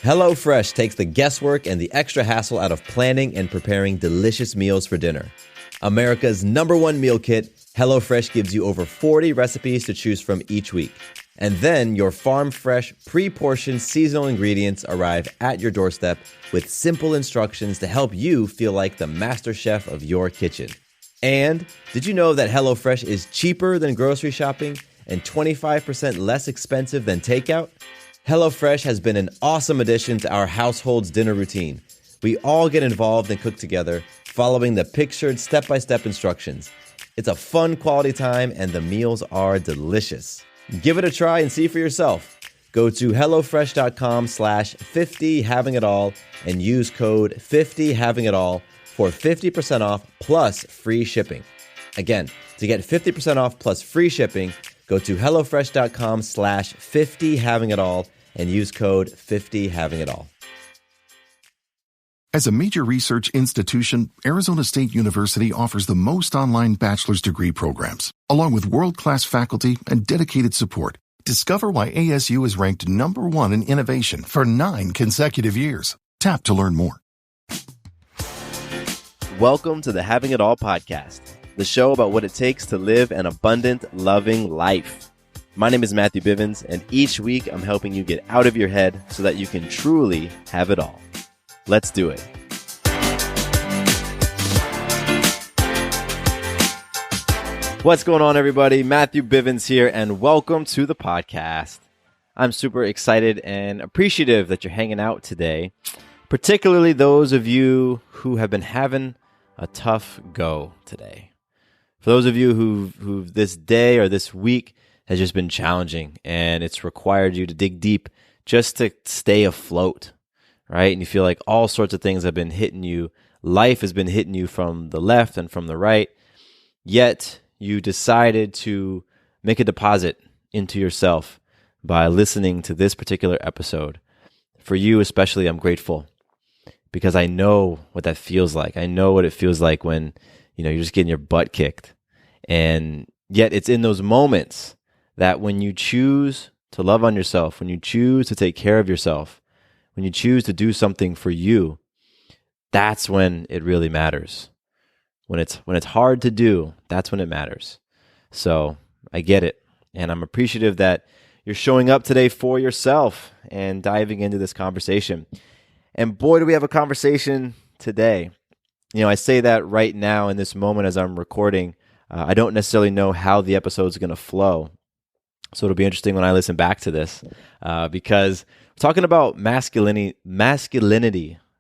HelloFresh takes the guesswork and the extra hassle out of planning and preparing delicious meals for dinner. America's #1 meal kit, HelloFresh gives you over 40 recipes to choose from each week. And then your farm-fresh, pre-portioned seasonal ingredients arrive at your doorstep with simple instructions to help you feel like the master chef of your kitchen. And did you know that HelloFresh is cheaper than grocery shopping and 25% less expensive than takeout? HelloFresh has been an awesome addition to our household's dinner routine. We all get involved and cook together, following the pictured step-by-step instructions. It's a fun quality time and the meals are delicious. Give it a try and see for yourself. Go to HelloFresh.com/50havingitall and use code 50havingitall for 50% off plus free shipping. Again, to get 50% off plus free shipping, go to HelloFresh.com/50havingitall and use code 50havingitall. As a major research institution, Arizona State University offers the most online bachelor's degree programs, along with world-class faculty and dedicated support. Discover why ASU is ranked #1 in innovation for 9 consecutive years. Tap to learn more. Welcome to the Having It All podcast, the show about what it takes to live an abundant, loving life. My name is Matthew Bivens, and each week I'm helping you get out of your head so that you can truly have it all. Let's do it. What's going on, everybody? Matthew Bivens here, and welcome to the podcast. I'm super excited and appreciative that you're hanging out today, particularly those of you who have been having a tough go today. For those of you who this day or this week has just been challenging and it's required you to dig deep just to stay afloat, right? And you feel like all sorts of things have been hitting you. Life has been hitting you from the left and from the right, yet you decided to make a deposit into yourself by listening to this particular episode. For you especially, I'm grateful because I know what that feels like. I know what it feels like when, you're just getting your butt kicked. And yet it's in those moments that when you choose to love on yourself, when you choose to take care of yourself, when you choose to do something for you, that's when it really matters. When it's hard to do, that's when it matters. So I get it. And I'm appreciative that you're showing up today for yourself and diving into this conversation. And boy, do we have a conversation today. I say that right now in this moment as I'm recording. I don't necessarily know how the episode's going to flow. So it'll be interesting when I listen back to this because we're talking about masculinity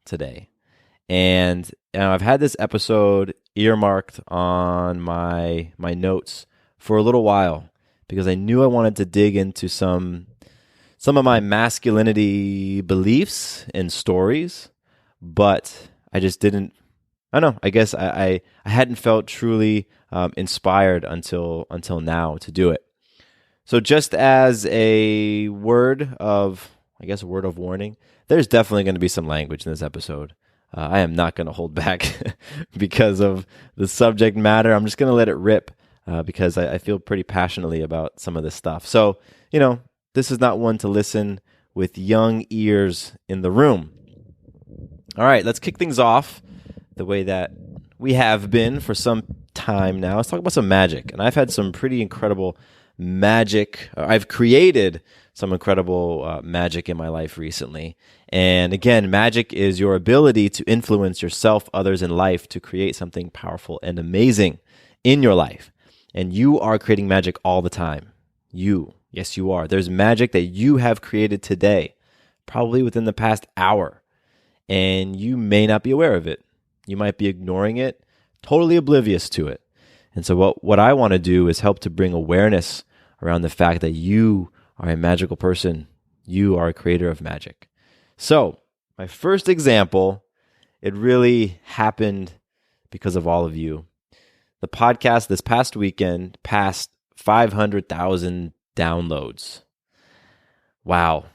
today. And I've had this episode earmarked on my notes for a little while because I knew I wanted to dig into some of my masculinity beliefs and stories, but I just didn't. I don't know. I guess I hadn't felt truly inspired until now to do it. So just as a word of warning, there's definitely going to be some language in this episode. I am not going to hold back because of the subject matter. I'm just going to let it rip because I feel pretty passionately about some of this stuff. So, this is not one to listen with young ears in the room. All right, let's kick things off the way that we have been for some time now. Let's talk about some magic. And I've had some pretty incredible magic. I've created some incredible magic in my life recently. And again, magic is your ability to influence yourself, others, and life to create something powerful and amazing in your life. And you are creating magic all the time. Yes, you are. There's magic that you have created today, probably within the past hour. And you may not be aware of it. You might be ignoring it, totally oblivious to it. And so what I want to do is help to bring awareness around the fact that you are a magical person. You are a creator of magic. So my first example, it really happened because of all of you. The podcast this past weekend passed 500,000 downloads. Wow.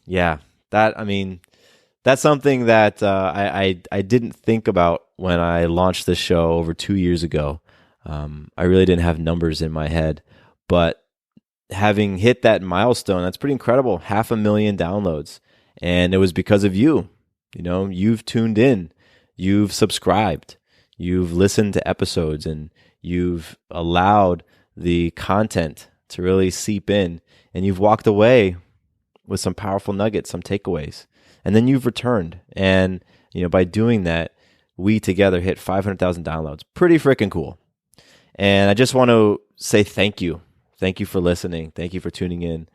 Yeah. That's something that I didn't think about when I launched this show over 2 years ago. I really didn't have numbers in my head, but having hit that milestone, that's pretty incredible. 500,000 downloads. And it was because of you. You've tuned in, you've subscribed, you've listened to episodes, and you've allowed the content to really seep in, and you've walked away with some powerful nuggets, some takeaways, and then you've returned. And, by doing that, we together hit 500,000 downloads. Pretty freaking cool. And I just want to say thank you. Thank you for listening. Thank you for tuning in.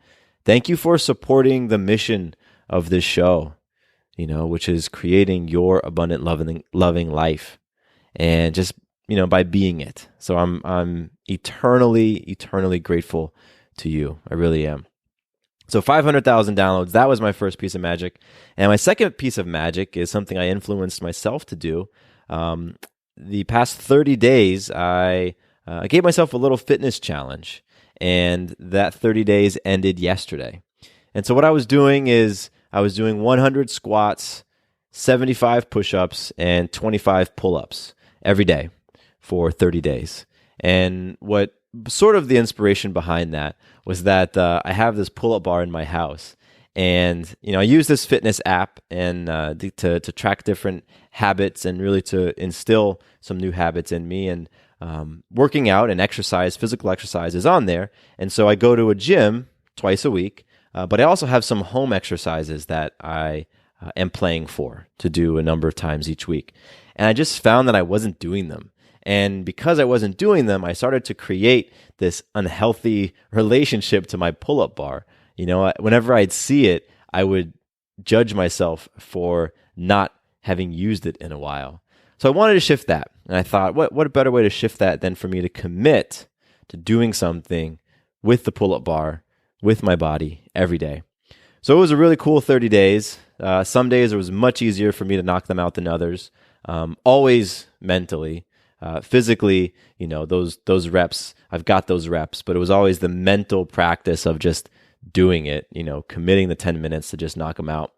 Thank you for supporting the mission of this show, which is creating your abundant, loving life. And just, by being it. So I'm eternally grateful to you. I really am. So 500,000 downloads, that was my first piece of magic. And my second piece of magic is something I influenced myself to do. The past 30 days, I gave myself a little fitness challenge, and that 30 days ended yesterday. And so what I was doing is I was doing 100 squats, 75 push-ups, and 25 pull-ups every day for 30 days. And what sort of the inspiration behind that was that I have this pull-up bar in my house. And, I use this fitness app and to track different habits and really to instill some new habits in me. And working out and exercise, physical exercise is on there. And so I go to a gym twice a week, but I also have some home exercises that I am playing for to do a number of times each week. And I just found that I wasn't doing them. And because I wasn't doing them, I started to create this unhealthy relationship to my pull-up bar. Whenever I'd see it, I would judge myself for not having used it in a while. So I wanted to shift that. And I thought, what a better way to shift that than for me to commit to doing something with the pull-up bar, with my body every day. So it was a really cool 30 days. Some days it was much easier for me to knock them out than others. Always mentally. Physically, those reps, I've got those reps, but it was always the mental practice of just doing it, committing the 10 minutes to just knock them out.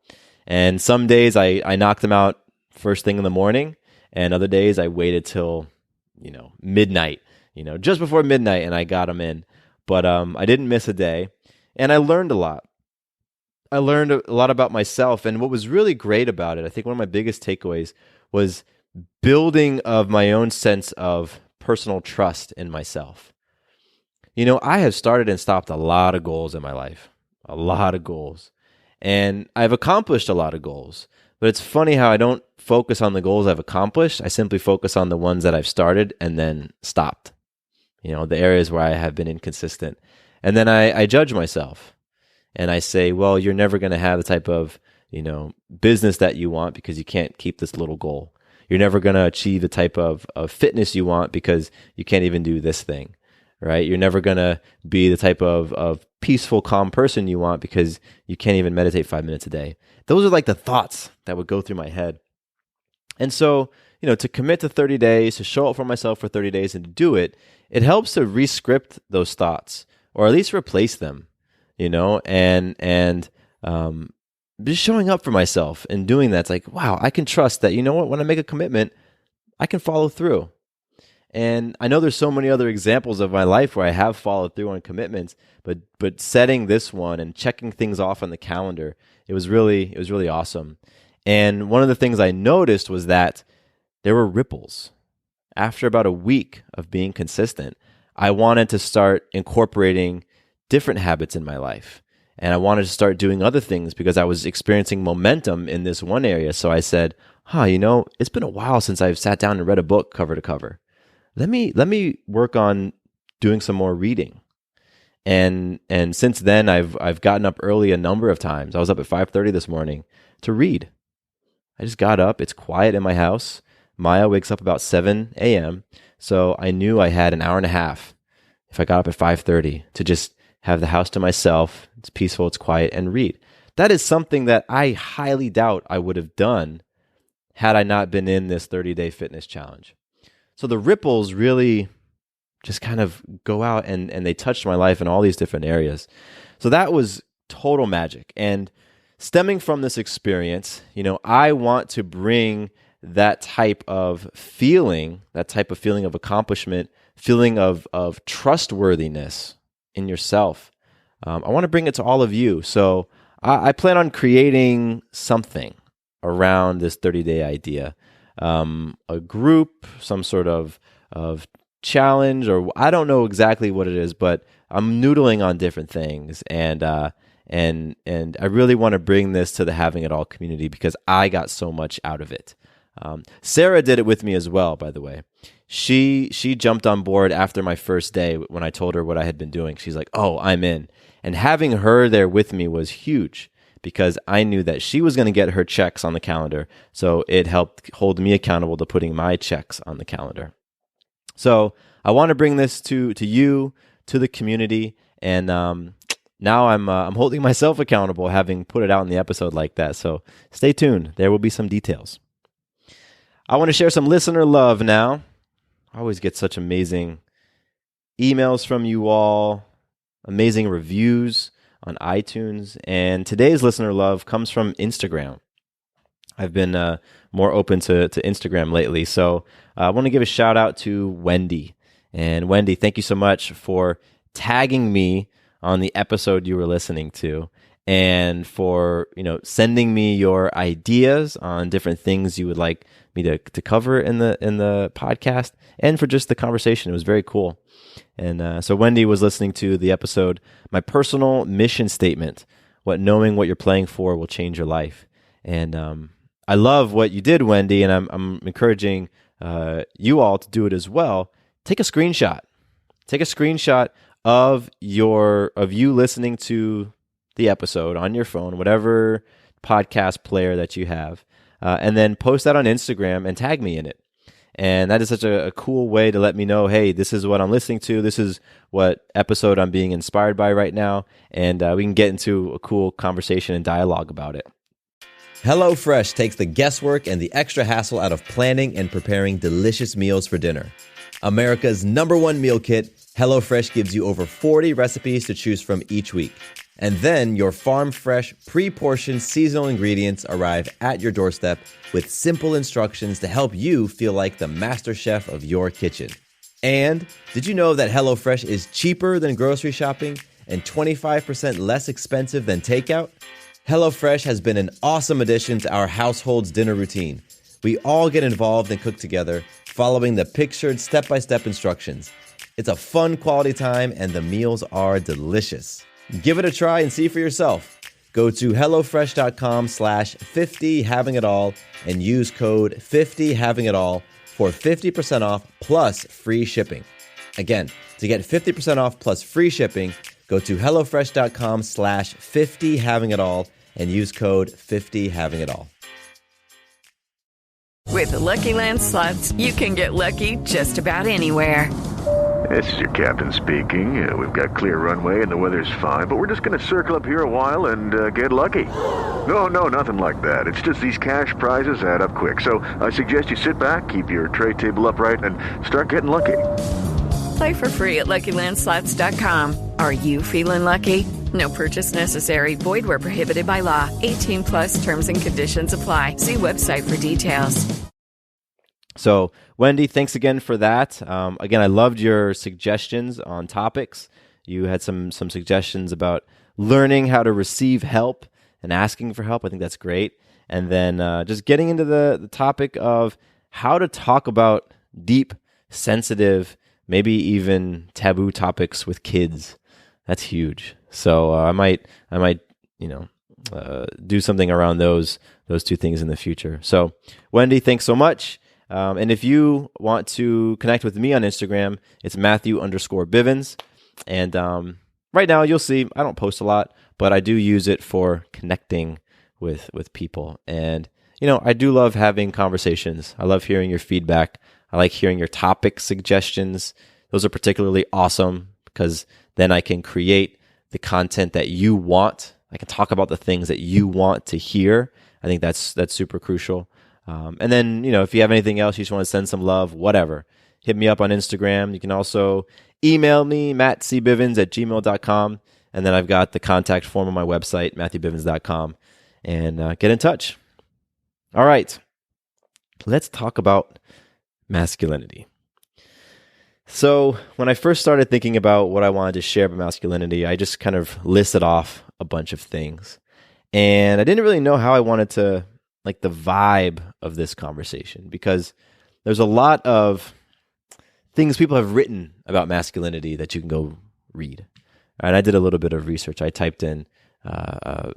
And some days I knocked them out first thing in the morning, and other days I waited till, midnight, just before midnight, and I got them in. But I didn't miss a day, and I learned a lot. I learned a lot about myself, and what was really great about it, I think one of my biggest takeaways was building of my own sense of personal trust in myself. I have started and stopped a lot of goals in my life, a lot of goals, and I've accomplished a lot of goals. But it's funny how I don't focus on the goals I've accomplished. I simply focus on the ones that I've started and then stopped. The areas where I have been inconsistent. And then I judge myself and I say, well, you're never going to have the type of, business that you want because you can't keep this little goal. You're never going to achieve the type of fitness you want because you can't even do this thing, right? You're never going to be the type of peaceful, calm person you want because you can't even meditate 5 minutes a day. Those are like the thoughts that would go through my head. And so, to commit to 30 days, to show up for myself for 30 days and to do it, it helps to re-script those thoughts or at least replace them, and just showing up for myself and doing that. It's like, wow, I can trust that, when I make a commitment, I can follow through. And I know there's so many other examples of my life where I have followed through on commitments, but setting this one and checking things off on the calendar, it was really awesome. And one of the things I noticed was that there were ripples. After about a week of being consistent, I wanted to start incorporating different habits in my life. And I wanted to start doing other things because I was experiencing momentum in this one area. So I said, it's been a while since I've sat down and read a book cover to cover. Let me work on doing some more reading. And since then I've gotten up early a number of times. I was up at 5:30 this morning to read. I just got up. It's quiet in my house. Maya wakes up about 7 a.m. So I knew I had an hour and a half if I got up at 5:30 to just have the house to myself. It's peaceful, it's quiet, and read. That is something that I highly doubt I would have done had I not been in this 30-day fitness challenge. So the ripples really just kind of go out and they touched my life in all these different areas. So that was total magic. And stemming from this experience, I want to bring that type of feeling of accomplishment, feeling of trustworthiness in yourself. I want to bring it to all of you. So I plan on creating something around this 30-day idea. A group, some sort of challenge, or I don't know exactly what it is, but I'm noodling on different things, and I really want to bring this to the Having It All community because I got so much out of it. Sarah did it with me as well, by the way. She jumped on board after my first day when I told her what I had been doing. She's like, "Oh, I'm in." And having her there with me was huge because I knew that she was going to get her checks on the calendar. So it helped hold me accountable to putting my checks on the calendar. So I want to bring this to you, to the community, and now I'm holding myself accountable, having put it out in the episode like that. So stay tuned. There will be some details. I want to share some listener love now. I always get such amazing emails from you all, amazing reviews on iTunes, and today's listener love comes from Instagram. I've been more open to Instagram lately, so I want to give a shout out to Wendy. And Wendy, thank you so much for tagging me on the episode you were listening to, and for sending me your ideas on different things you would like me to cover in the podcast, and for just the conversation. It was very cool. And so Wendy was listening to the episode, My Personal Mission Statement, What Knowing What You're Playing For Will Change Your Life. And I love what you did, Wendy, and I'm encouraging you all to do it as well. Take a screenshot. Take a screenshot of you listening to the episode on your phone, whatever podcast player that you have, and then post that on Instagram and tag me in it. And that is such a cool way to let me know, hey, this is what I'm listening to. This is what episode I'm being inspired by right now. And we can get into a cool conversation and dialogue about it. HelloFresh takes the guesswork and the extra hassle out of planning and preparing delicious meals for dinner. America's #1 meal kit, HelloFresh gives you over 40 recipes to choose from each week. And then your farm-fresh, pre-portioned seasonal ingredients arrive at your doorstep with simple instructions to help you feel like the master chef of your kitchen. And did you know that HelloFresh is cheaper than grocery shopping and 25% less expensive than takeout? HelloFresh has been an awesome addition to our household's dinner routine. We all get involved and cook together, following the pictured step-by-step instructions. It's a fun quality time, and the meals are delicious. Give it a try and see for yourself. Go to HelloFresh.com/50havingitall and use code 50havingitall for 50% off plus free shipping. Again, to get 50% off plus free shipping, go to HelloFresh.com/50havingitall and use code 50havingitall. With the Lucky Land Slots, you can get lucky just about anywhere. This is your captain speaking. We've got clear runway and the weather's fine, but we're just going to circle up here a while and get lucky. No, nothing like that. It's just these cash prizes add up quick. So I suggest you sit back, keep your tray table upright, and start getting lucky. Play for free at LuckyLandSlots.com. Are you feeling lucky? No purchase necessary. Void where prohibited by law. 18 plus terms and conditions apply. See website for details. So, Wendy, thanks again for that. Again, I loved your suggestions on topics. You had some suggestions about learning how to receive help and asking for help. I think that's great. And then just getting into the topic of how to talk about deep, sensitive, maybe even taboo topics with kids. That's huge. So I might do something around those two things in the future. So, Wendy, thanks so much. And if you want to connect with me on Instagram, it's Matthew_Bivens. And right now, you'll see I don't post a lot, but I do use it for connecting with people. And, I do love having conversations. I love hearing your feedback. I like hearing your topic suggestions. Those are particularly awesome because then I can create the content that you want. I can talk about the things that you want to hear. I think that's super crucial. And then, if you have anything else, you just want to send some love, whatever, hit me up on Instagram. You can also email me, mattcbivens@gmail.com. And then I've got the contact form on my website, matthewbivens.com, and get in touch. All right, let's talk about masculinity. So when I first started thinking about what I wanted to share about masculinity, I just kind of listed off a bunch of things. And I didn't really know how I wanted to, like, the vibe of this conversation, because there's a lot of things people have written about masculinity that you can go read. And I did a little bit of research. I typed in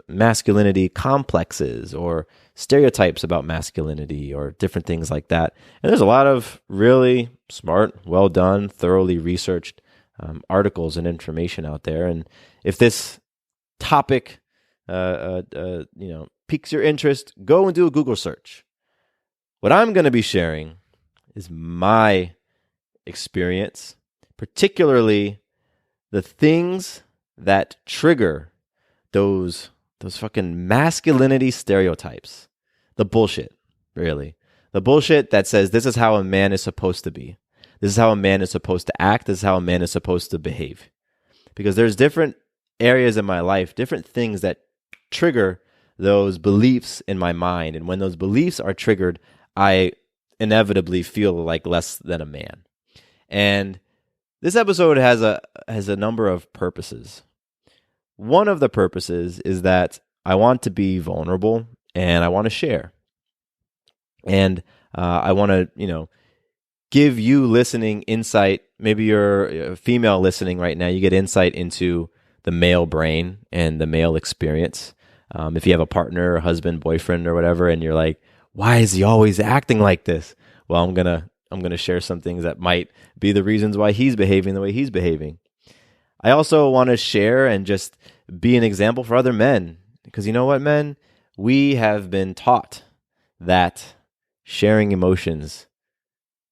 masculinity complexes or stereotypes about masculinity or different things like that. And there's a lot of really smart, well done, thoroughly researched articles and information out there. And if this topic piques your interest, go and do a Google search. What I'm going to be sharing is my experience, particularly the things that trigger those fucking masculinity stereotypes. The bullshit, really. The bullshit that says this is how a man is supposed to be. This is how a man is supposed to act. This is how a man is supposed to behave. Because there's different areas in my life, different things that trigger those beliefs in my mind. And when those beliefs are triggered, I inevitably feel like less than a man. And this episode has a number of purposes. One of the purposes is that I want to be vulnerable and I want to share. And I want to, give you listening insight. Maybe you're a female listening right now. You get insight into the male brain and the male experience. If you have a partner, a husband, boyfriend, or whatever, and you're like, why is he always acting like this? Well, I'm gonna share some things that might be the reasons why he's behaving the way he's behaving. I also want to share and just be an example for other men, because you know what, men? We have been taught that sharing emotions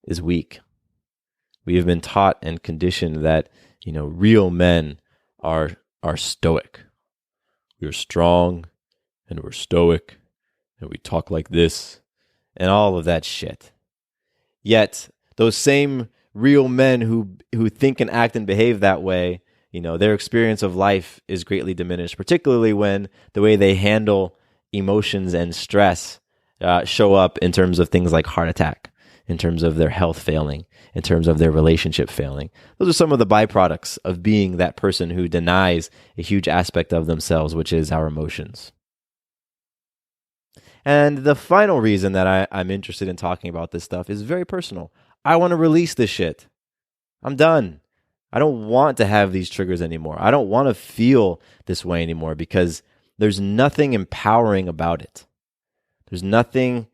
is weak. We have been taught and conditioned that, real men are stoic. We're strong and we're stoic and we talk like this and all of that shit. Yet those same real men who think and act and behave that way, their experience of life is greatly diminished, particularly when the way they handle emotions and stress show up in terms of things like heart attack, in terms of their health failing, in terms of their relationship failing. Those are some of the byproducts of being that person who denies a huge aspect of themselves, which is our emotions. And the final reason that I'm interested in talking about this stuff is very personal. I want to release this shit. I'm done. I don't want to have these triggers anymore. I don't want to feel this way anymore, because there's nothing empowering about it. There's nothing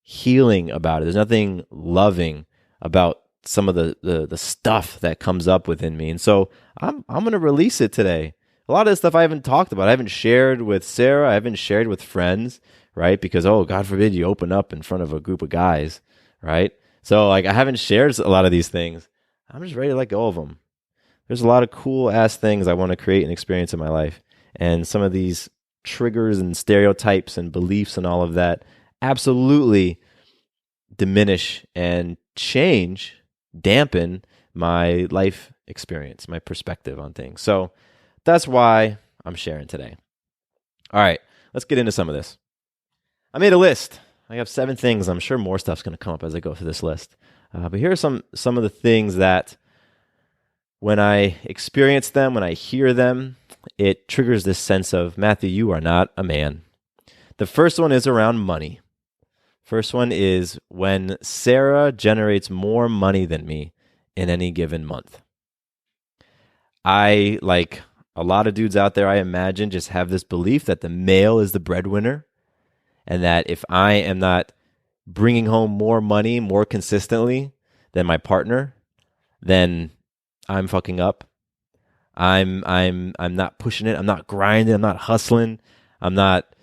healing about it. There's nothing loving about some of the stuff that comes up within me. And so I'm going to release it today. A lot of this stuff I haven't talked about. I haven't shared with Sarah. I haven't shared with friends, right? Because, God forbid you open up in front of a group of guys, right? So I haven't shared a lot of these things. I'm just ready to let go of them. There's a lot of cool ass things I want to create and experience in my life. And some of these triggers and stereotypes and beliefs and all of that absolutely diminish and dampen my life experience, my perspective on things. So that's why I'm sharing today. All right, let's get into some of this. I made a list. I have 7 things. I'm sure more stuff's going to come up as I go through this list. But here are some of the things that when I experience them, when I hear them, it triggers this sense of, Matthew, you are not a man. The first one is around money. First one is when Sarah generates more money than me in any given month. I, like a lot of dudes out there, I imagine, just have this belief that the male is the breadwinner, and that if I am not bringing home more money more consistently than my partner, then I'm fucking up. I'm not pushing it. I'm not grinding. I'm not hustling. I'm not,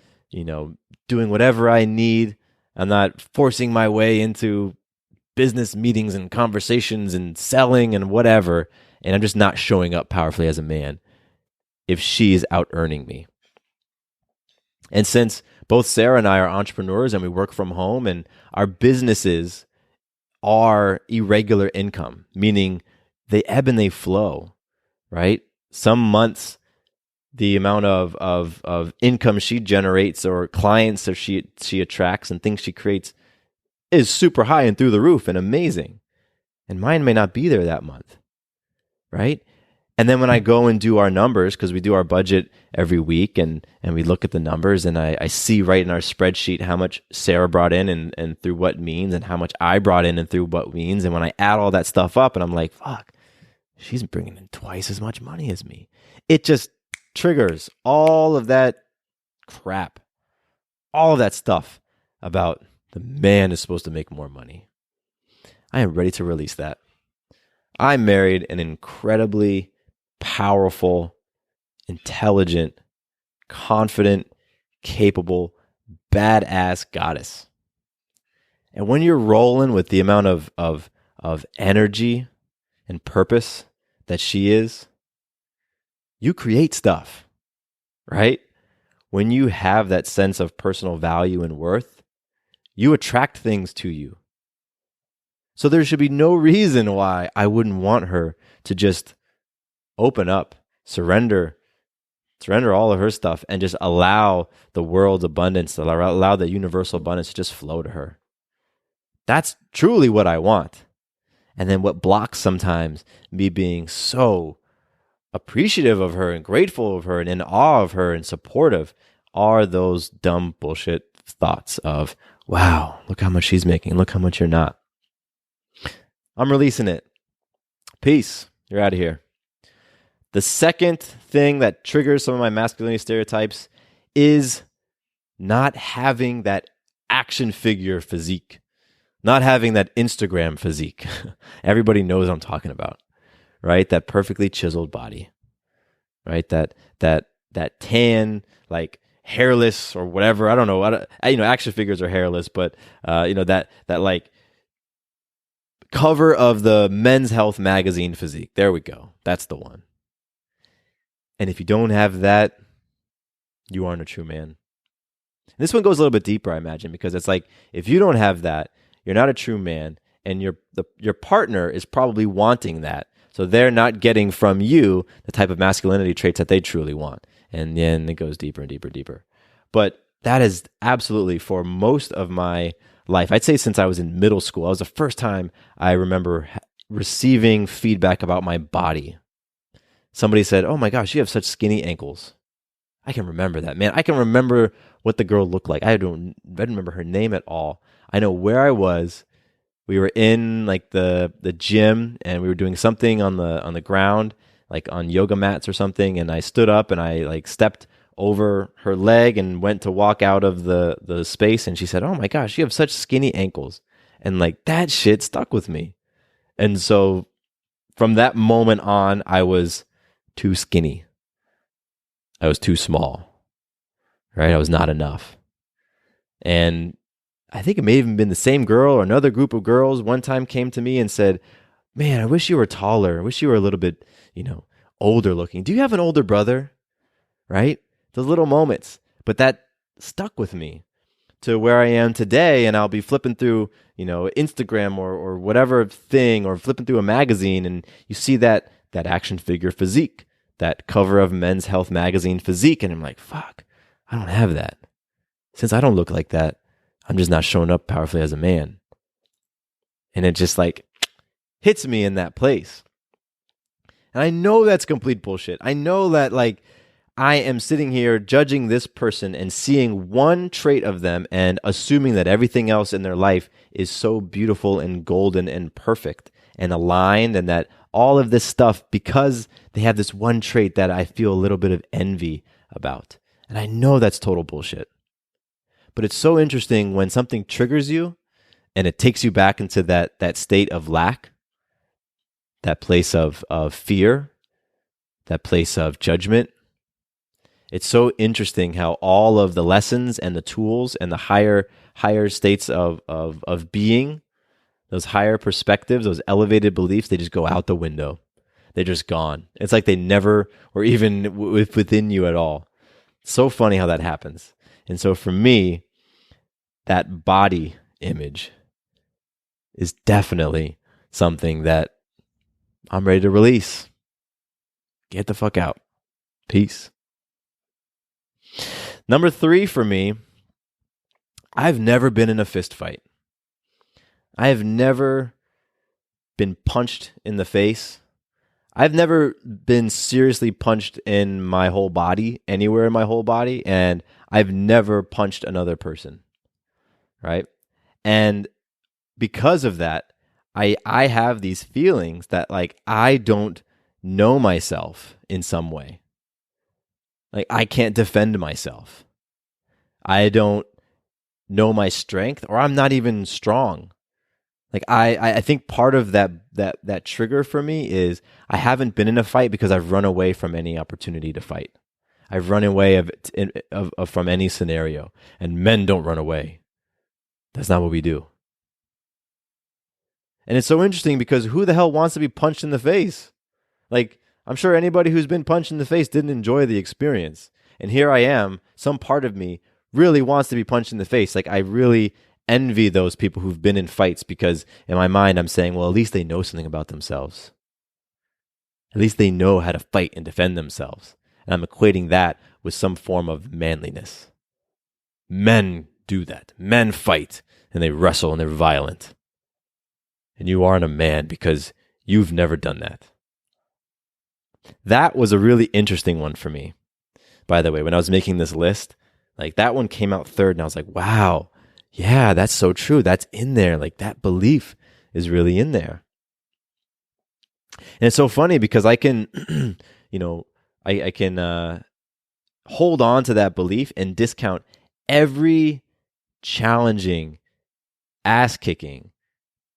doing whatever I need. I'm not forcing my way into business meetings and conversations and selling and whatever. And I'm just not showing up powerfully as a man if she's out earning me. And since both Sarah and I are entrepreneurs and we work from home, and our businesses are irregular income, meaning they ebb and they flow, right? Some months, the amount of income she generates or clients that she attracts and things she creates is super high and through the roof and amazing. And mine may not be there that month, right? And then when I go and do our numbers, because we do our budget every week and we look at the numbers, and I see right in our spreadsheet how much Sarah brought in and through what means, and how much I brought in and through what means. And when I add all that stuff up, and I'm like, fuck, she's bringing in twice as much money as me. It just triggers all of that crap, all of that stuff about the man is supposed to make more money. I am ready to release that. I married an incredibly powerful, intelligent, confident, capable, badass goddess. And when you're rolling with the amount of energy and purpose that she is, you create stuff, right? When you have that sense of personal value and worth, you attract things to you. So there should be no reason why I wouldn't want her to just open up, surrender all of her stuff, and just allow the world's abundance, allow the universal abundance to just flow to her. That's truly what I want. And then what blocks sometimes me being so appreciative of her and grateful of her and in awe of her and supportive are those dumb bullshit thoughts of, wow, look how much she's making, look how much you're not. I'm releasing it. Peace. You're out of here. The second thing that triggers some of my masculinity stereotypes is not having that action figure physique, not having that Instagram physique. Everybody knows what I'm talking about, right? That perfectly chiseled body, right? That tan, like hairless or whatever. I don't know. Action figures are hairless, but that like cover of the Men's Health magazine physique. There we go. That's the one. And if you don't have that, you aren't a true man. This one goes a little bit deeper, I imagine, because it's like, if you don't have that, you're not a true man, and your partner is probably wanting that. So they're not getting from you the type of masculinity traits that they truly want. And then it goes deeper and deeper and deeper. But that is absolutely, for most of my life, I'd say since I was in middle school, that was the first time I remember receiving feedback about my body. Somebody said, "Oh my gosh, you have such skinny ankles." I can remember that, man. I can remember what the girl looked like. I don't remember her name at all. I know where I was. We were in like the gym, and we were doing something on the ground, like on yoga mats or something. And I stood up and I like stepped over her leg and went to walk out of the space. And she said, "Oh my gosh, you have such skinny ankles." And like that shit stuck with me. And so from that moment on, I was too skinny. I was too small, right? I was not enough. And I think it may have even been the same girl or another group of girls one time came to me and said, "Man, I wish you were taller. I wish you were a little bit, older looking. Do you have an older brother?" Right? Those little moments. But that stuck with me to where I am today, and I'll be flipping through, Instagram or whatever thing, or flipping through a magazine, and you see that action figure physique, that cover of Men's Health magazine physique, and I'm like, fuck, I don't have that. Since I don't look like that, I'm just not showing up powerfully as a man. And it just like hits me in that place. And I know that's complete bullshit. I know that like I am sitting here judging this person and seeing one trait of them and assuming that everything else in their life is so beautiful and golden and perfect and aligned, and that all of this stuff, because they have this one trait, that I feel a little bit of envy about. And I know that's total bullshit. But it's so interesting when something triggers you and it takes you back into that state of lack, that place of fear, that place of judgment. It's so interesting how all of the lessons and the tools and the higher states of being, those higher perspectives, those elevated beliefs, they just go out the window. They're just gone. It's like they never were even within you at all. It's so funny how that happens. And so for me, that body image is definitely something that I'm ready to release. Get the fuck out. Peace. Number 3 for me, I've never been in a fist fight. I have never been punched in the face. I've never been seriously punched in my whole body, anywhere in my whole body, and I've never punched another person, right? And because of that, I have these feelings that like I don't know myself in some way. Like I can't defend myself. I don't know my strength, or I'm not even strong. Like I think part of that trigger for me is I haven't been in a fight because I've run away from any opportunity to fight. I've run away from any scenario, and men don't run away. That's not what we do. And it's so interesting because who the hell wants to be punched in the face? Like, I'm sure anybody who's been punched in the face didn't enjoy the experience. And here I am, some part of me really wants to be punched in the face. Like, I really envy those people who've been in fights because in my mind, I'm saying, well, at least they know something about themselves. At least they know how to fight and defend themselves. And I'm equating that with some form of manliness. Men do that. Men fight and they wrestle and they're violent. And you aren't a man because you've never done that. That was a really interesting one for me. By the way, when I was making this list, like that one came out third and I was like, wow, yeah, that's so true. That's in there. Like that belief is really in there. And it's so funny because I can, I can hold on to that belief and discount every challenging, ass-kicking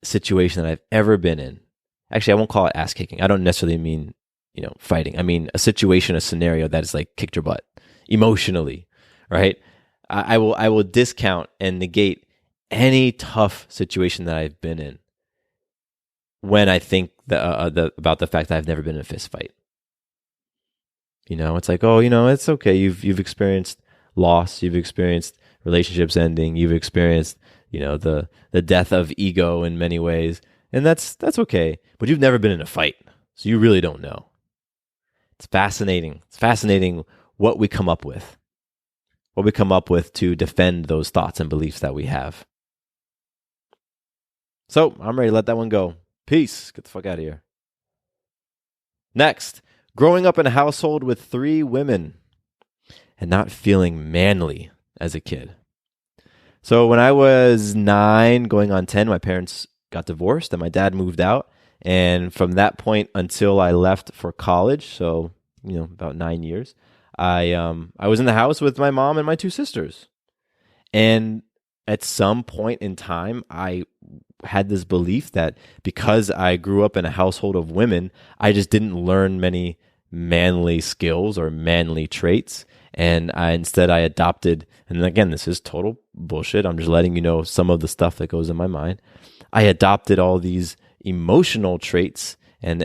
situation that I've ever been in. Actually, I won't call it ass-kicking. I don't necessarily mean, fighting. I mean a situation, a scenario that is like kicked your butt emotionally, right? I will discount and negate any tough situation that I've been in when I think about the fact that I've never been in a fist fight. It's like, oh, it's okay. You've experienced loss. You've experienced relationships ending. You've experienced, the death of ego in many ways, and that's okay. But you've never been in a fight, so you really don't know. It's fascinating. It's fascinating what we come up with. What we come up with to defend those thoughts and beliefs that we have. So I'm ready to let that one go. Peace. Get the fuck out of here. Next, growing up in a household with 3 women and not feeling manly as a kid. So when I was 9, going on 10, my parents got divorced and my dad moved out. And from that point until I left for college, so, about 9 years, I was in the house with my mom and my 2 sisters. And at some point in time, I had this belief that because I grew up in a household of women, I just didn't learn many manly skills or manly traits. And instead I adopted, and again, this is total bullshit. I'm just letting you know some of the stuff that goes in my mind. I adopted all these emotional traits and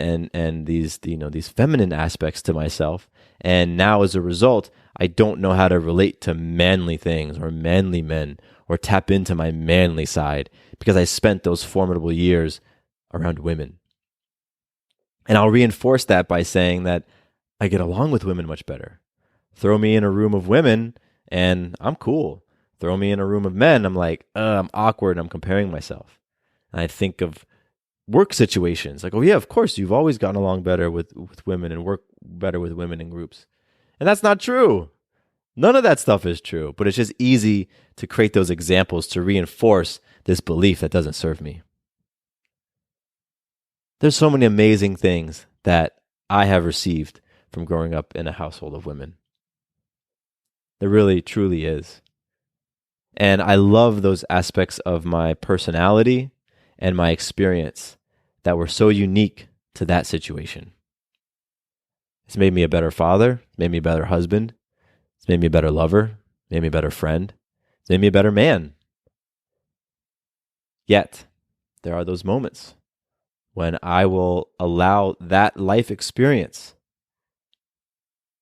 these, these feminine aspects to myself. And now as a result, I don't know how to relate to manly things or manly men or tap into my manly side because I spent those formidable years around women. And I'll reinforce that by saying that I get along with women much better. Throw me in a room of women and I'm cool. Throw me in a room of men, I'm like, I'm awkward and I'm comparing myself. And I think of work situations like, oh yeah, of course, you've always gotten along better with women and work better with women in groups. And that's not true. None of that stuff is true, but it's just easy to create those examples to reinforce this belief that doesn't serve me. There's so many amazing things that I have received from growing up in a household of women. There really, truly is. And I love those aspects of my personality and my experience that were so unique to that situation. It's made me a better father, made me a better husband, it's made me a better lover, made me a better friend, it's made me a better man. Yet, there are those moments when I will allow that life experience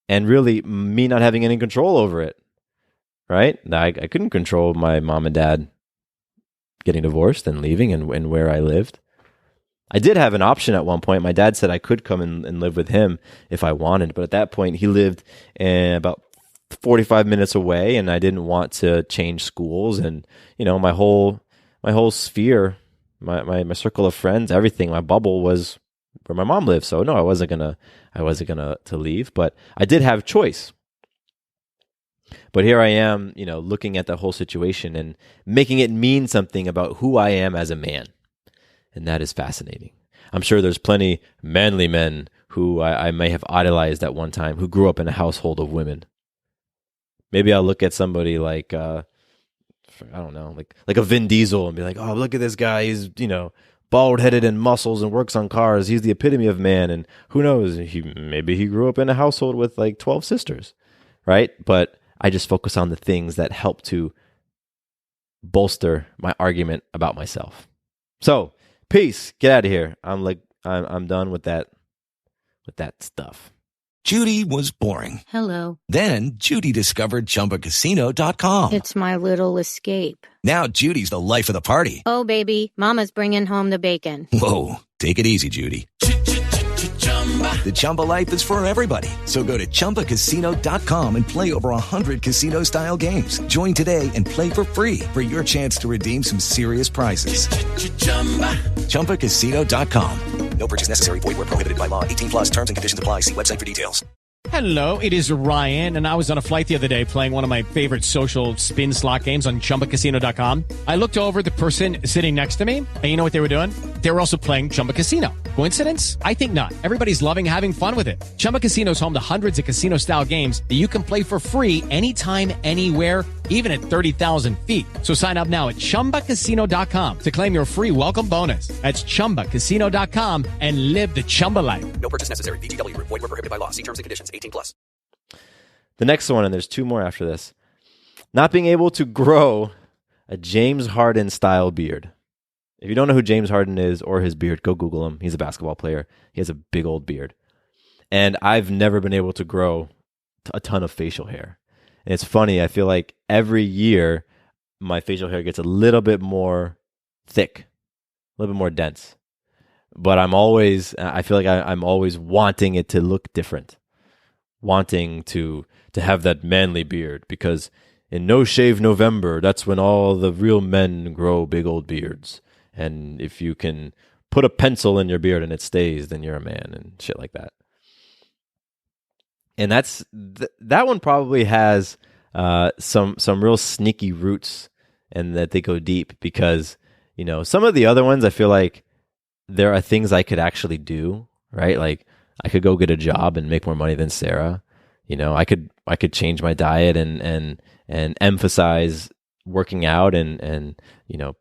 and really me not having any control over it, right? I couldn't control my mom and dad getting divorced and leaving and where I lived. I did have an option at one point. My dad said I could come and live with him if I wanted, but at that point he lived about 45 minutes away and I didn't want to change schools and, my whole sphere, my circle of friends, everything, my bubble was where my mom lives. So no, I wasn't gonna to leave, but I did have choice. But here I am, looking at the whole situation and making it mean something about who I am as a man. And that is fascinating. I'm sure there's plenty manly men who I may have idolized at one time who grew up in a household of women. Maybe I'll look at somebody like, I don't know, like a Vin Diesel and be like, oh, look at this guy. He's, bald-headed and muscles and works on cars. He's the epitome of man. And who knows, maybe he grew up in a household with like 12 sisters, right? But I just focus on the things that help to bolster my argument about myself. So, peace. Get out of here. I'm done with that stuff. Judy was boring. Hello. Then Judy discovered ChumbaCasino.com. It's my little escape. Now Judy's the life of the party. Oh, baby, mama's bringing home the bacon. Whoa, take it easy, Judy. The Chumba life is for everybody. So go to ChumbaCasino.com and play over 100 casino-style games. Join today and play for free for your chance to redeem some serious prizes. ChumbaCasino.com. No purchase necessary. Void where prohibited by law. 18 plus terms and conditions apply. See website for details. Hello, it is Ryan, and I was on a flight the other day playing one of my favorite social spin slot games on ChumbaCasino.com. I looked over at the person sitting next to me, and you know what they were doing? They were also playing Chumba Casino. Coincidence? I think not. Everybody's loving having fun with it. Chumba Casino is home to hundreds of casino-style games that you can play for free anytime, anywhere, even at 30,000 feet. So sign up now at ChumbaCasino.com to claim your free welcome bonus. That's ChumbaCasino.com and live the Chumba life. No purchase necessary. VGW. Void where prohibited by law. See terms and conditions. 18 plus. The next one, and there's two more after this. Not being able to grow a James Harden style beard. If you don't know who James Harden is or his beard, go Google him. He's a basketball player. He has a big old beard. And I've never been able to grow a ton of facial hair. And it's funny, I feel like every year my facial hair gets a little bit more thick, a little bit more dense. But I feel like I'm always wanting it to look different. Wanting to have that manly beard, because in No Shave November, that's when all the real men grow big old beards. And if you can put a pencil in your beard and it stays, then you're a man and shit like that. And that one probably has some real sneaky roots, and that they go deep, because some of the other ones I feel like there are things I could actually do, right? Like I could go get a job and make more money than Sarah. I could change my diet and emphasize working out and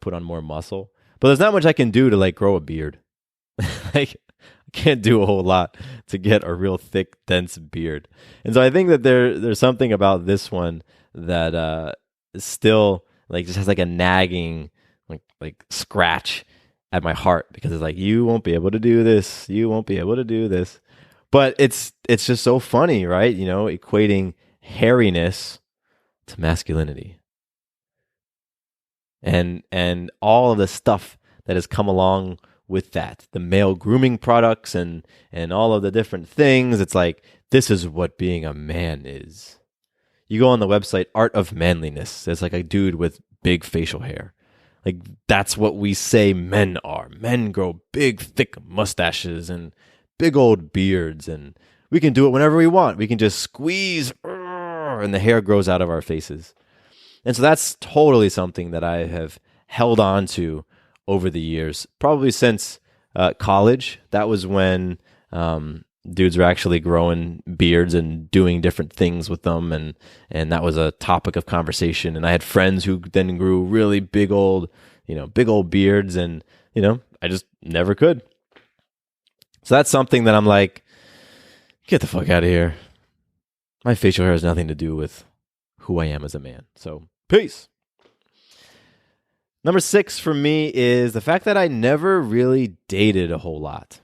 put on more muscle. But there's not much I can do to like grow a beard. Like I can't do a whole lot to get a real thick, dense beard. And so I think that there's something about this one that still like just has like a nagging like scratch at my heart, because it's like, you won't be able to do this. You won't be able to do this. But it's just so funny, right? Equating hairiness to masculinity. And all of the stuff that has come along with that, the male grooming products and all of the different things. It's like, this is what being a man is. You go on the website, Art of Manliness. There's like a dude with big facial hair. Like, that's what we say men are. Men grow big, thick mustaches and big old beards, and we can do it whenever we want. We can just squeeze, and the hair grows out of our faces. And so that's totally something that I have held on to over the years, probably since college. That was when dudes were actually growing beards and doing different things with them, and that was a topic of conversation. And I had friends who then grew really big old beards, and I just never could. So that's something that I'm like, get the fuck out of here. My facial hair has nothing to do with who I am as a man. So peace. Number 6 for me is the fact that I never really dated a whole lot.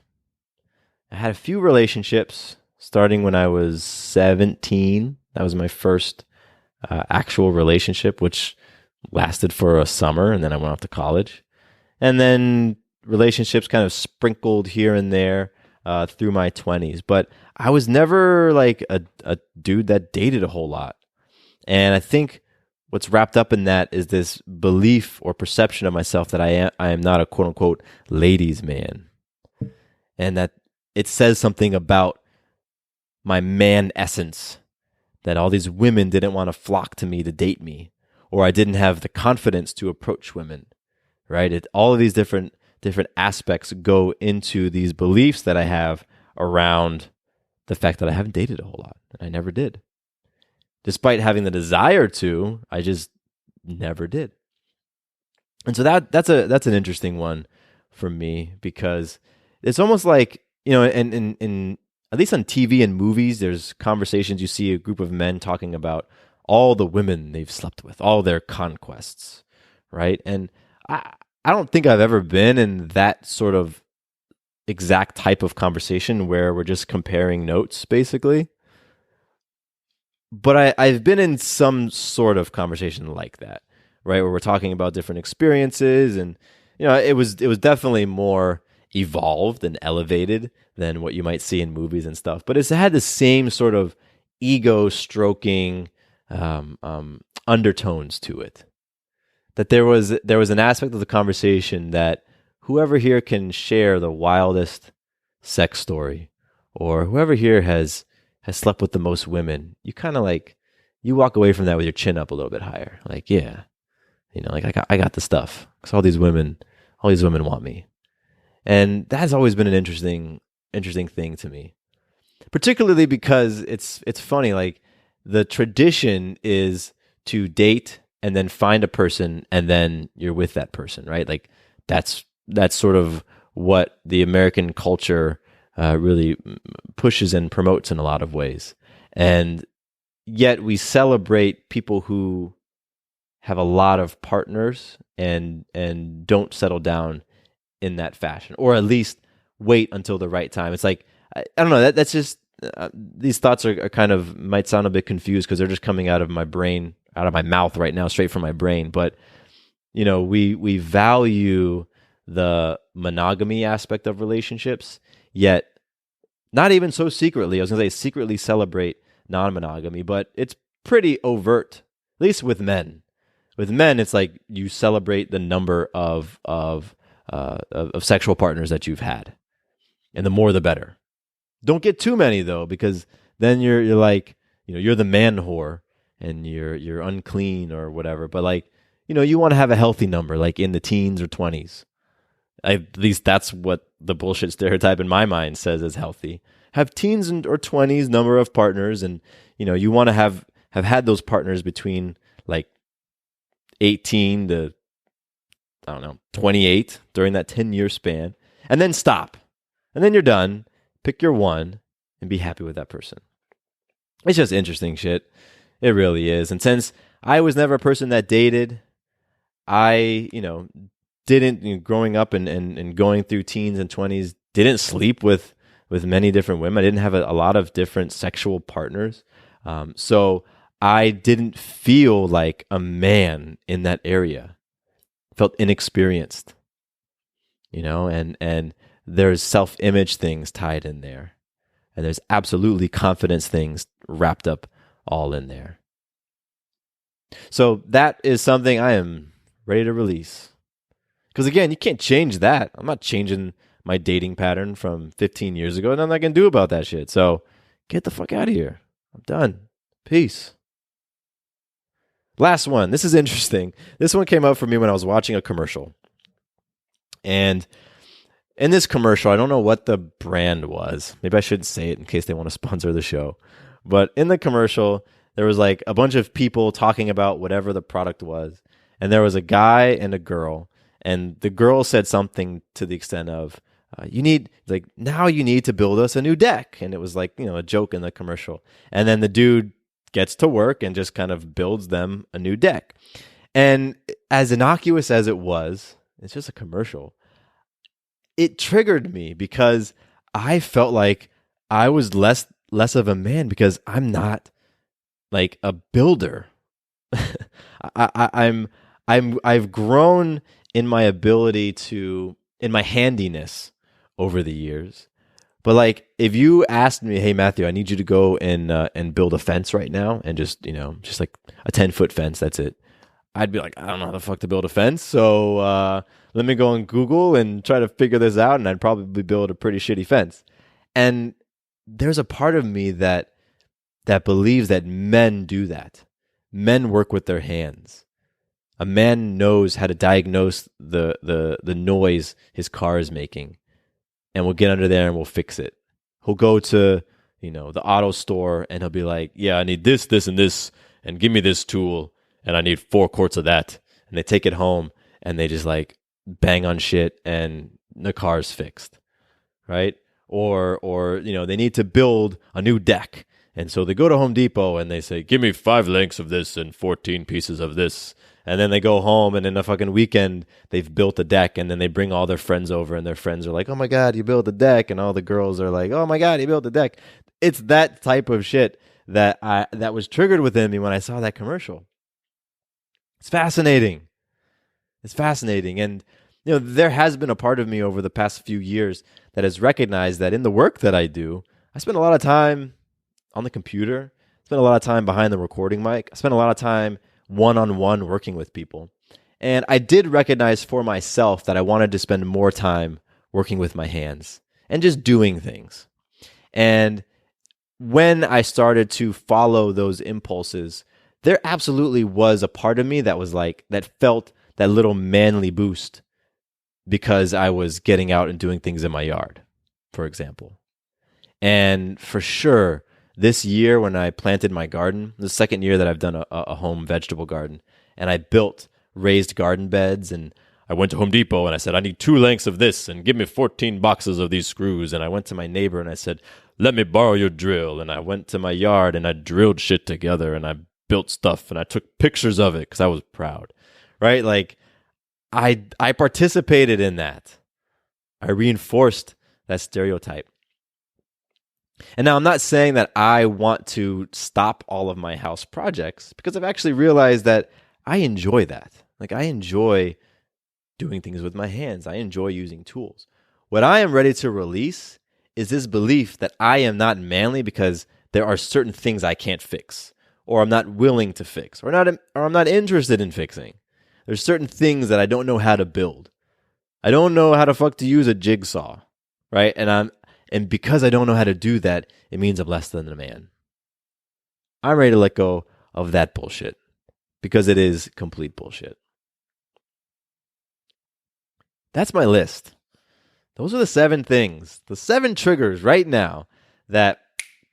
I had a few relationships starting when I was 17. That was my first actual relationship, which lasted for a summer, and then I went off to college. And then relationships kind of sprinkled here and there through my 20s. But I was never like a dude that dated a whole lot. And I think what's wrapped up in that is this belief or perception of myself that I am not a quote unquote ladies man. And that it says something about my man essence that all these women didn't want to flock to me to date me, or I didn't have the confidence to approach women, right? All of these different aspects go into these beliefs that I have around the fact that I haven't dated a whole lot, and I never did. Despite having the desire to, I just never did. And so that's an interesting one for me, because it's almost like, in at least on TV and movies, there's conversations, you see a group of men talking about all the women they've slept with, all their conquests, right? And I don't think I've ever been in that sort of exact type of conversation where we're just comparing notes, basically. But I've been in some sort of conversation like that, right? Where we're talking about different experiences, and it was definitely more evolved and elevated than what you might see in movies and stuff. But it's had the same sort of ego stroking undertones to it. That there was an aspect of the conversation that whoever here can share the wildest sex story, or whoever here has slept with the most women, you kind of like, you walk away from that with your chin up a little bit higher. Like, yeah, like I got the stuff, because all these women want me. And that has always been an interesting thing to me, particularly because it's funny. Like, the tradition is to date and then find a person, and then you're with that person, right? Like, that's sort of what the American culture really pushes and promotes in a lot of ways. And yet we celebrate people who have a lot of partners and don't settle down in that fashion, or at least wait until the right time. It's like, I don't know, that's just, these thoughts are kind of, might sound a bit confused because they're just coming out of my brain, out of my mouth right now, straight from my brain. But, we value the monogamy aspect of relationships, yet not even so secretly. I was going to say secretly celebrate non-monogamy, but it's pretty overt, at least with men. With men, it's like you celebrate the number of sexual partners that you've had, and the more the better. Don't get too many though, because then you're like, you're the man whore and you're unclean or whatever. But like, you want to have a healthy number, like in the teens or 20s. At least that's what the bullshit stereotype in my mind says is healthy. Have teens or 20s number of partners, and you want to have had those partners between like 18 to, I don't know, 28 during that 10-year span, and then stop. And then you're done. Pick your one and be happy with that person. It's just interesting shit. It really is. And since I was never a person that dated, I, didn't, growing up and going through teens and 20s, didn't sleep with many different women. I didn't have a lot of different sexual partners. So I didn't feel like a man in that area. I felt inexperienced, and there's self-image things tied in there. And there's absolutely confidence things wrapped up all in there. So that is something I am ready to release. Because again, you can't change that. I'm not changing my dating pattern from 15 years ago, and I'm not going to do about that shit. So get the fuck out of here. I'm done. Peace. Last one. This is interesting. This one came up for me when I was watching a commercial. And in this commercial, I don't know what the brand was. Maybe I shouldn't say it in case they want to sponsor the show. But in the commercial, there was like a bunch of people talking about whatever the product was. And there was a guy and a girl. And the girl said something to the extent of, now you need to build us a new deck. And it was like, a joke in the commercial. And then the dude gets to work and just kind of builds them a new deck. And as innocuous as it was, it's just a commercial. It triggered me because I felt like I was less of a man because I'm not like a builder. I've grown in my ability in my handiness over the years. But like, if you asked me, hey Matthew, I need you to go and build a fence right now, and just like a 10-foot fence, that's it. I'd be like, I don't know how the fuck to build a fence, so let me go on Google and try to figure this out, and I'd probably build a pretty shitty fence. And there's a part of me that believes that men do that. Men work with their hands. A man knows how to diagnose the noise his car is making, and we'll get under there and we'll fix it. He'll go to, the auto store and he'll be like, yeah, I need this, this, and this, and give me this tool, and I need 4 quarts of that. And they take it home and they just like bang on shit and the car's fixed, right? Or they need to build a new deck. And so they go to Home Depot and they say, give me 5 lengths of this and 14 pieces of this. And then they go home, and in a fucking weekend, they've built a deck, and then they bring all their friends over, and their friends are like, oh my God, you built a deck. And all the girls are like, oh my God, you built a deck. It's that type of shit that was triggered within me when I saw that commercial. It's fascinating. It's fascinating. And, there has been a part of me over the past few years that has recognized that in the work that I do, I spend a lot of time on the computer, spend a lot of time behind the recording mic, I spend a lot of time one-on-one working with people. And I did recognize for myself that I wanted to spend more time working with my hands and just doing things. And when I started to follow those impulses, there absolutely was a part of me that was like, that felt that little manly boost because I was getting out and doing things in my yard, for example. And for sure, this year when I planted my garden, the second year that I've done a home vegetable garden, and I built raised garden beds, and I went to Home Depot and I said, I need 2 lengths of this and give me 14 boxes of these screws. And I went to my neighbor and I said, let me borrow your drill. And I went to my yard and I drilled shit together and I built stuff and I took pictures of it because I was proud, right? Like I participated in that. I reinforced that stereotype. And now I'm not saying that I want to stop all of my house projects, because I've actually realized that I enjoy that. Like I enjoy doing things with my hands. I enjoy using tools. What I am ready to release is this belief that I am not manly because there are certain things I can't fix, or I'm not willing to fix, or I'm not interested in fixing. There's certain things that I don't know how to build. I don't know how to use a jigsaw, right? And because I don't know how to do that, it means I'm less than a man. I'm ready to let go of that bullshit because it is complete bullshit. That's my list. Those are the 7 things, the 7 triggers right now that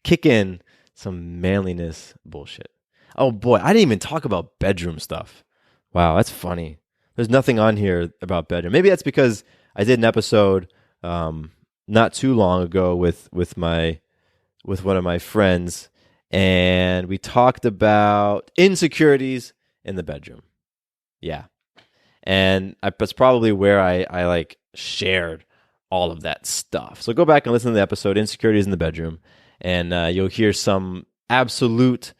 kick in some manliness bullshit. Oh boy, I didn't even talk about bedroom stuff. Wow, that's funny. There's nothing on here about bedroom. Maybe that's because I did an episode not too long ago with one of my friends, and we talked about insecurities in the bedroom. Yeah. And that's probably where I like shared all of that stuff. So go back and listen to the episode, Insecurities in the Bedroom, and you'll hear some absolute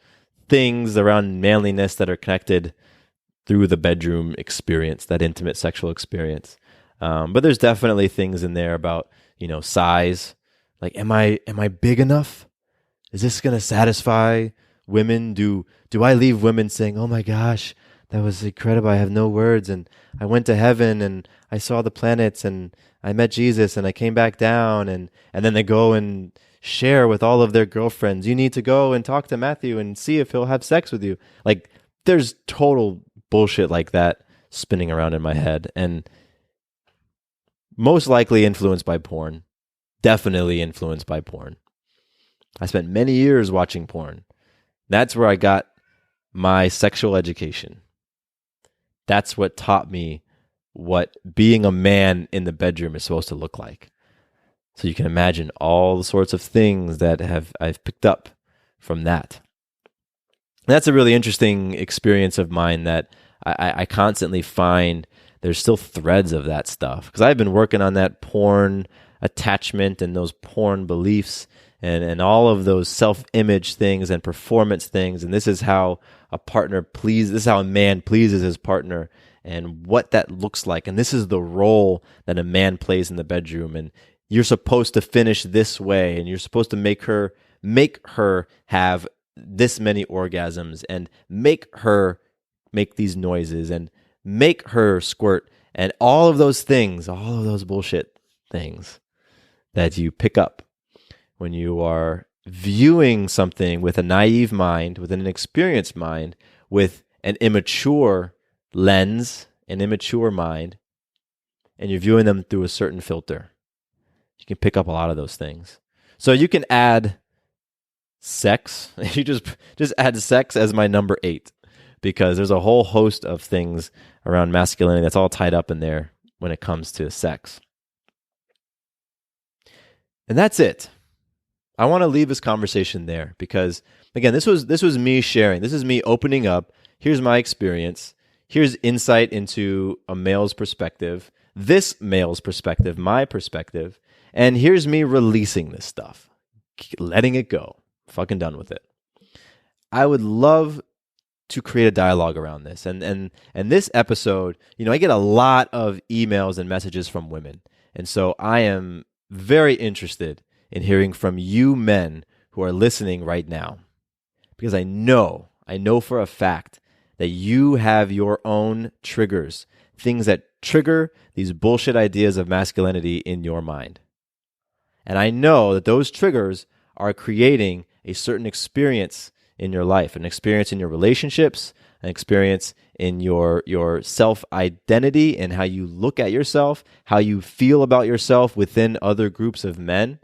things around manliness that are connected through the bedroom experience, that intimate sexual experience. But there's definitely things in there about, size. Like, am I big enough? Is this going to satisfy women? Do I leave women saying, oh my gosh, that was incredible, I have no words, and I went to heaven and I saw the planets and I met Jesus and I came back down, and then they go and share with all of their girlfriends, you need to go and talk to Matthew and see if he'll have sex with you. Like, there's total bullshit like that spinning around in my head, and most likely influenced by porn. Definitely influenced by porn. I spent many years watching porn. That's where I got my sexual education. That's what taught me what being a man in the bedroom is supposed to look like. So you can imagine all the sorts of things that I've picked up from that. And that's a really interesting experience of mine that I constantly find there's still threads of that stuff, because I've been working on that porn attachment and those porn beliefs and all of those self-image things and performance things. And this is how this is how a man pleases his partner and what that looks like. And this is the role that a man plays in the bedroom. And you're supposed to finish this way, and you're supposed to make her have this many orgasms, and make her make these noises, and make her squirt, and all of those things, all of those bullshit things that you pick up when you are viewing something with a naive mind, with an inexperienced mind, with an immature lens, an immature mind, and you're viewing them through a certain filter. You can pick up a lot of those things. So you can add sex. You just add sex as my number 8, because there's a whole host of things around masculinity that's all tied up in there when it comes to sex. And that's it. I want to leave this conversation there because, again, this was me sharing. This is me opening up. Here's my experience. Here's insight into a male's perspective, this male's perspective, my perspective, and here's me releasing this stuff, letting it go. Fucking done with it. I would love to create a dialogue around this. And this episode, I get a lot of emails and messages from women. And so I am very interested in hearing from you men who are listening right now, because I know for a fact that you have your own triggers, things that trigger these bullshit ideas of masculinity in your mind. And I know that those triggers are creating a certain experience in your life, an experience in your relationships, an experience in your self-identity and how you look at yourself, how you feel about yourself within other groups of men.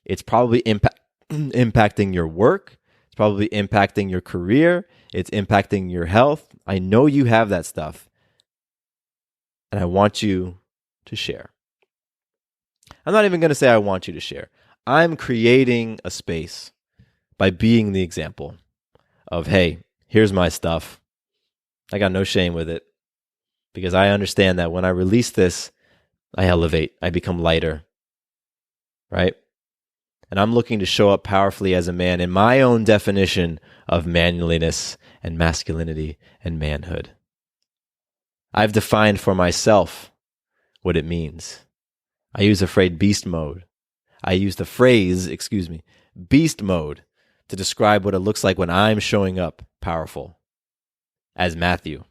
It's probably impacting your work. It's probably impacting your career. It's impacting your health. I know you have that stuff, and I want you to share. I'm not even going to say I want you to share. I'm creating a space by being the example of, hey, here's my stuff. I got no shame with it, because I understand that when I release this, I elevate, I become lighter, right? And I'm looking to show up powerfully as a man in my own definition of manliness and masculinity and manhood. I've defined for myself what it means. I use the phrase beast mode. Beast mode to describe what it looks like when I'm showing up powerful as Matthew.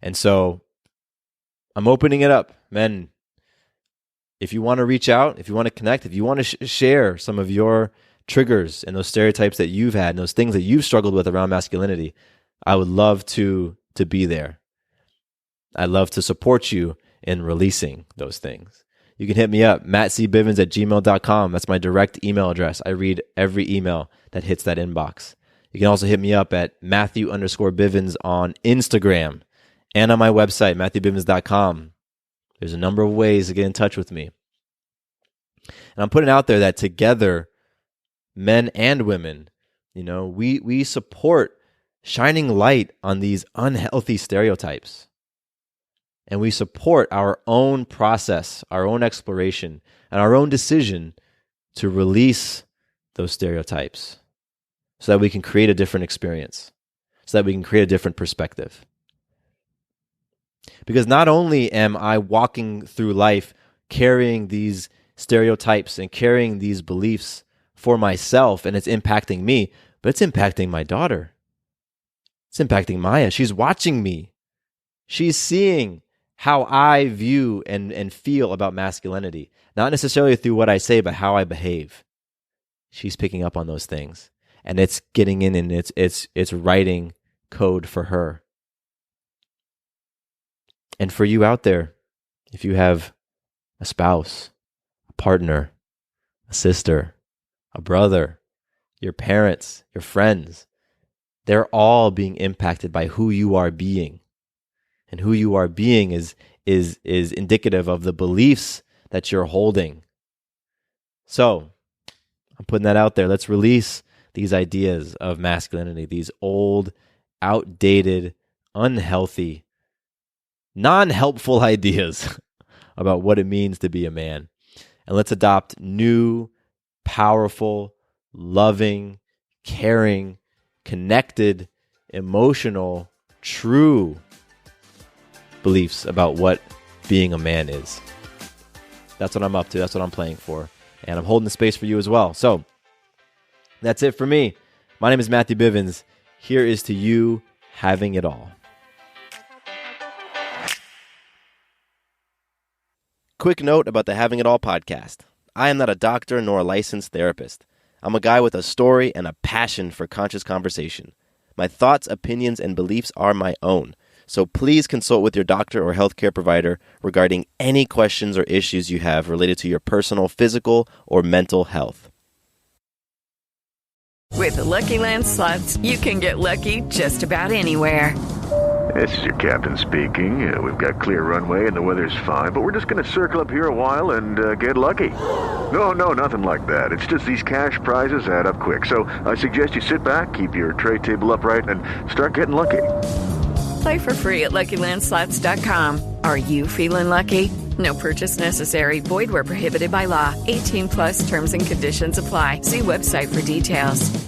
And so I'm opening it up. Men, if you want to reach out, if you want to connect, if you want to share some of your triggers and those stereotypes that you've had and those things that you've struggled with around masculinity, I would love to be there. I'd love to support you in releasing those things. You can hit me up, mattcbivens@gmail.com. That's my direct email address. I read every email that hits that inbox. You can also hit me up at Matthew_Bivens on Instagram and on my website, matthewbivens.com. There's a number of ways to get in touch with me. And I'm putting out there that together, men and women, we support shining light on these unhealthy stereotypes. And we support our own process, our own exploration, and our own decision to release those stereotypes so that we can create a different experience, so that we can create a different perspective. Because not only am I walking through life carrying these stereotypes and carrying these beliefs for myself, and it's impacting me, but it's impacting my daughter. It's impacting Maya. She's watching me. She's seeing how I view and feel about masculinity, not necessarily through what I say, but how I behave. She's picking up on those things, and it's getting in, and it's writing code for her. And for you out there, if you have a spouse, a partner, a sister, a brother, your parents, your friends, they're all being impacted by who you are being. And who you are being is indicative of the beliefs that you're holding. So I'm putting that out there. Let's release these ideas of masculinity, these old, outdated, unhealthy, non-helpful ideas about what it means to be a man. And let's adopt new, powerful, loving, caring, connected, emotional, true beliefs about what being a man is. That's what I'm up to. That's what I'm playing for. And I'm holding the space for you as well. So that's it for me. My name is Matthew Bivens. Here is to you having it all. Quick note about the Having It All podcast. I am not a doctor nor a licensed therapist. I'm a guy with a story and a passion for conscious conversation. My thoughts, opinions, and beliefs are my own. So please consult with your doctor or healthcare provider regarding any questions or issues you have related to your personal, physical, or mental health. With the Lucky Land Slots, you can get lucky just about anywhere. This is your captain speaking. We've got clear runway and the weather's fine, but we're just going to circle up here a while and get lucky. No, nothing like that. It's just these cash prizes add up quick. So I suggest you sit back, keep your tray table upright, and start getting lucky. Play for free at LuckyLandSlots.com. Are you feeling lucky? No purchase necessary. Void where prohibited by law. 18+ terms and conditions apply. See website for details.